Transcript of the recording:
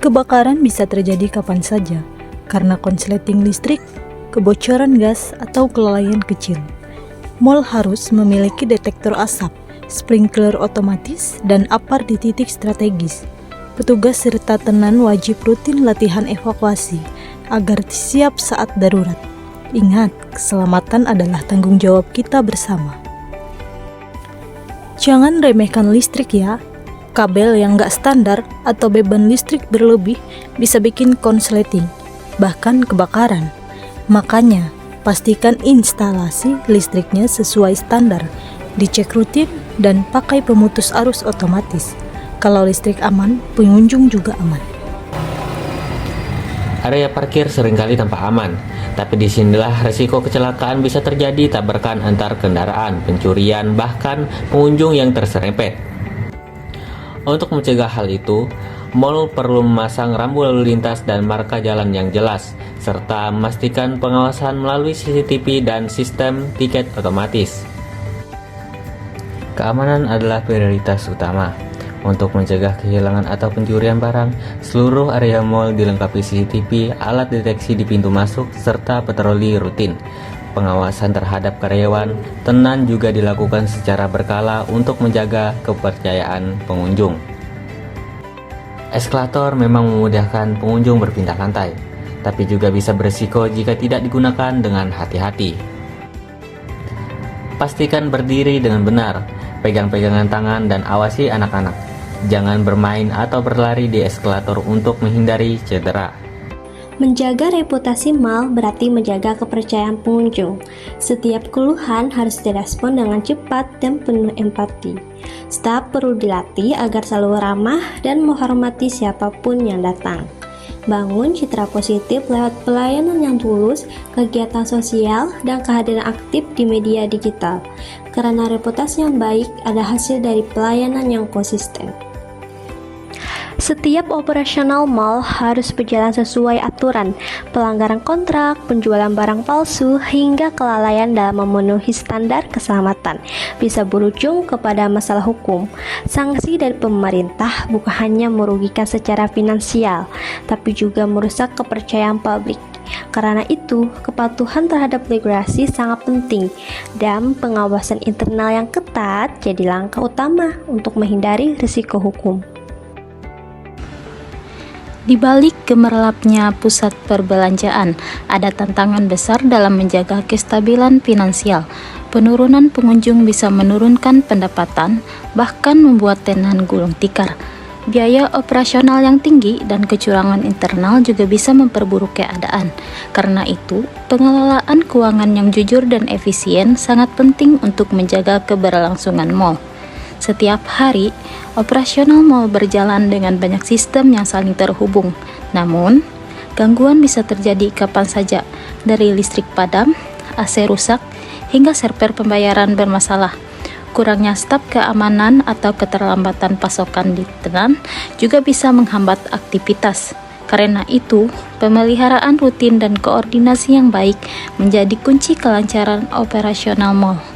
Kebakaran bisa terjadi kapan saja, karena konsleting listrik, kebocoran gas, atau kelalaian kecil. Mal harus memiliki detektor asap, sprinkler otomatis, dan apar di titik strategis. Petugas serta tenan wajib rutin latihan evakuasi agar siap saat darurat. Ingat, keselamatan adalah tanggung jawab kita bersama. Jangan remehkan listrik ya. Kabel yang nggak standar atau beban listrik berlebih bisa bikin konsleting, bahkan kebakaran. Makanya, pastikan instalasi listriknya sesuai standar, dicek rutin, dan pakai pemutus arus otomatis. Kalau listrik aman, pengunjung juga aman. Area parkir seringkali tampak aman, tapi disinilah resiko kecelakaan bisa terjadi tabrakan antar kendaraan, pencurian, bahkan pengunjung yang terserempet. Untuk mencegah hal itu, mal perlu memasang rambu lalu lintas dan marka jalan yang jelas, serta memastikan pengawasan melalui CCTV dan sistem tiket otomatis. Keamanan adalah prioritas utama. Untuk mencegah kehilangan atau pencurian barang, seluruh area mal dilengkapi CCTV, alat deteksi di pintu masuk, serta patroli rutin. Pengawasan terhadap karyawan tenan juga dilakukan secara berkala untuk menjaga kepercayaan pengunjung. Eskalator memang memudahkan pengunjung berpindah lantai, tapi juga bisa berisiko jika tidak digunakan dengan hati-hati. Pastikan berdiri dengan benar, pegang pegangan tangan dan awasi anak-anak. Jangan bermain atau berlari di eskalator untuk menghindari cedera. Menjaga reputasi mal berarti menjaga kepercayaan pengunjung. Setiap keluhan harus direspon dengan cepat dan penuh empati. Staf perlu dilatih agar selalu ramah dan menghormati siapapun yang datang. Bangun citra positif lewat pelayanan yang tulus, kegiatan sosial, dan kehadiran aktif di media digital. Karena reputasi yang baik ada hasil dari pelayanan yang konsisten. Setiap operasional mal harus berjalan sesuai aturan. Pelanggaran kontrak, penjualan barang palsu, hingga kelalaian dalam memenuhi standar keselamatan bisa berujung kepada masalah hukum. Sanksi dari pemerintah bukan hanya merugikan secara finansial, tapi juga merusak kepercayaan publik. Karena itu, kepatuhan terhadap regulasi sangat penting dan pengawasan internal yang ketat jadi langkah utama untuk menghindari risiko hukum. Di balik gemerlapnya pusat perbelanjaan, ada tantangan besar dalam menjaga kestabilan finansial. Penurunan pengunjung bisa menurunkan pendapatan, bahkan membuat tenan gulung tikar. Biaya operasional yang tinggi dan kecurangan internal juga bisa memperburuk keadaan. Karena itu, pengelolaan keuangan yang jujur dan efisien sangat penting untuk menjaga keberlangsungan mal. Setiap hari, operasional mal berjalan dengan banyak sistem yang saling terhubung. Namun, gangguan bisa terjadi kapan saja, dari listrik padam, AC rusak, hingga server pembayaran bermasalah. Kurangnya staf keamanan atau keterlambatan pasokan di tenan juga bisa menghambat aktivitas. Karena itu, pemeliharaan rutin dan koordinasi yang baik menjadi kunci kelancaran operasional mal.